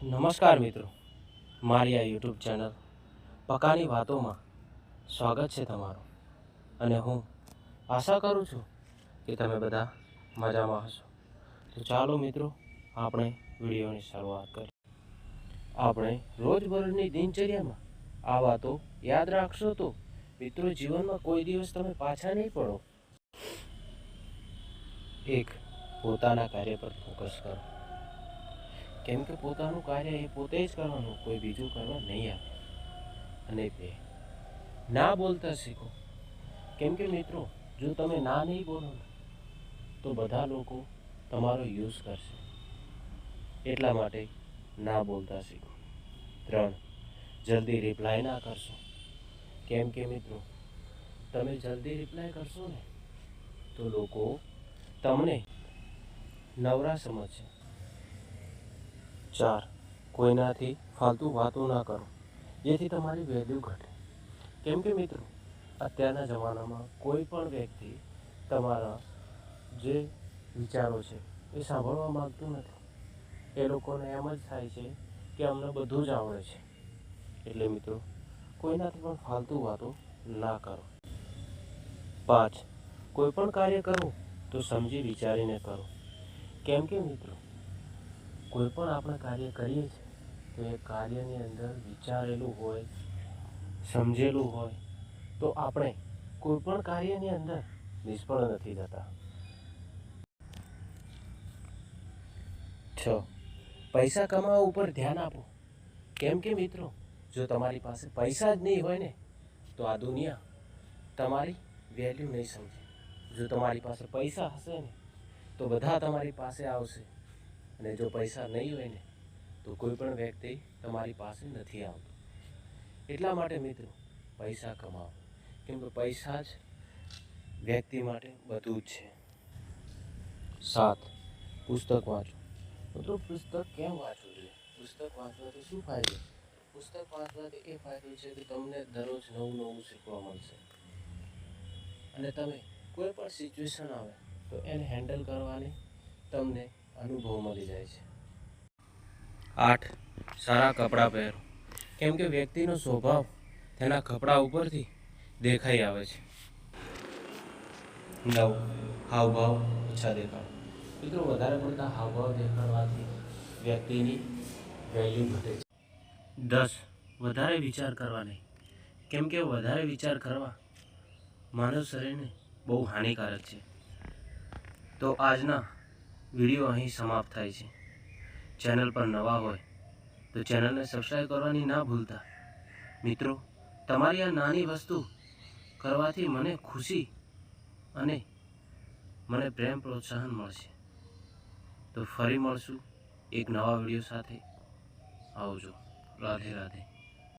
નમસ્કાર મિત્રો, મારી આ યુટ્યુબ ચેનલ પકાની વાતોમાં સ્વાગત છે તમારું. અને હું આશા કરું છું કે તમે બધા મજામાં હશો. તો ચાલો મિત્રો, આપણે વિડીયોની શરૂઆત કરીએ. આપણે રોજબરોજની દિનચર્યામાં આ વાતો યાદ રાખશો તો મિત્રો, જીવનમાં કોઈ દિવસ તમે પાછા નહીં પડો. એક, પોતાના કાર્ય પર ફોકસ કરો. કેમ કે પોતાનું કાર્ય એ પોતે જ કરવાનું, કોઈ બીજું કરવા નહીં આવે. અને બે, ના બોલતા શીખો. કેમ કે મિત્રો, જો તમે ના નહીં બોલો તો બધા લોકો તમારો યુઝ કરશે. એટલા માટે ના બોલતા શીખો. 3, જલ્દી રિપ્લાય ના કરશો. કેમ કે મિત્રો, તમે જલ્દી રિપ્લાય કરશો ને તો લોકો તમને નવરા સમજશે. 4, કોઈનાથી ફાલતુ વાતો ના કરો, જેથી તમારી વેલ્યુ ઘટે. કેમ કે મિત્રો, અત્યારના જમાનામાં કોઈ પણ વ્યક્તિ તમારા જે વિચારો છે એ સાંભળવા માંગતું નથી. એ લોકોને એમ જ થાય છે કે અમને બધું જ આવડે છે. એટલે મિત્રો, કોઈનાથી પણ ફાલતુ વાતો ના કરો. 5, કોઈ પણ કાર્ય કરો તો સમજી વિચારીને કરો. કેમ કે મિત્રો, કોઈ પણ આપણે કાર્ય કરીએ છીએ તો એ કાર્યની અંદર વિચારેલું હોય, સમજેલું હોય તો આપણે કોઈ પણ કાર્યની અંદર નિષ્ફળ નથી જતા. 6, પૈસા કમાવા ઉપર ધ્યાન આપો. કેમ કે મિત્રો, જો તમારી પાસે પૈસા જ નહીં હોય ને તો આ દુનિયા તમારી વેલ્યુ નહીં સમજે. જો તમારી પાસે પૈસા હશે ને તો બધા તમારી પાસે આવશે. અને જો પૈસા નહીં હોય ને તો કોઈ પણ વ્યક્તિ તમારી પાસે નથી આવતો. એટલા માટે મિત્રો, પૈસા કમાવો. કેમ કે પૈસા જ વ્યક્તિ માટે બધું જ છે. 7, પુસ્તક વાંચો. મિત્રો, પુસ્તક કેમ વાંચવું જોઈએ? પુસ્તક વાંચવાથી શું ફાયદો? પુસ્તક વાંચવાથી એ ફાયદો છે કે તમને દરરોજ નવું નવું શીખવા મળશે. અને તમે કોઈ પણ સિચ્યુએશન આવે તો એને હેન્ડલ કરવાની તમને અનુભવ મળી જાય છે. 8, સારા કપડાં પહેરો. કેમ કે વ્યક્તિનો સ્વભાવ તેના કપડાં ઉપરથી દેખાઈ આવે છે. 9, હાવભાવ ઓછા દેખાડો. મિત્રો, વધારે પડતા હાવભાવ દેખાડવાથી વ્યક્તિની વેલ્યુ ઘટે છે. 10, વધારે વિચાર કરવા નહીં. કેમ કે વધારે વિચાર કરવા માનવ શરીરને બહુ હાનિકારક છે. તો આજના વિડીયો અહીં સમાપ્ત થાય છે. ચેનલ પર નવા હોય તો ચેનલને સબસ્ક્રાઈબ કરવાની ના ભૂલતા. મિત્રો, તમારી આ નાની વસ્તુ કરવાથી મને ખુશી અને મને પ્રેમ પ્રોત્સાહન મળશે. તો ફરી મળશું એક નવા વિડીયો સાથે. આવજો. રાધે રાધે.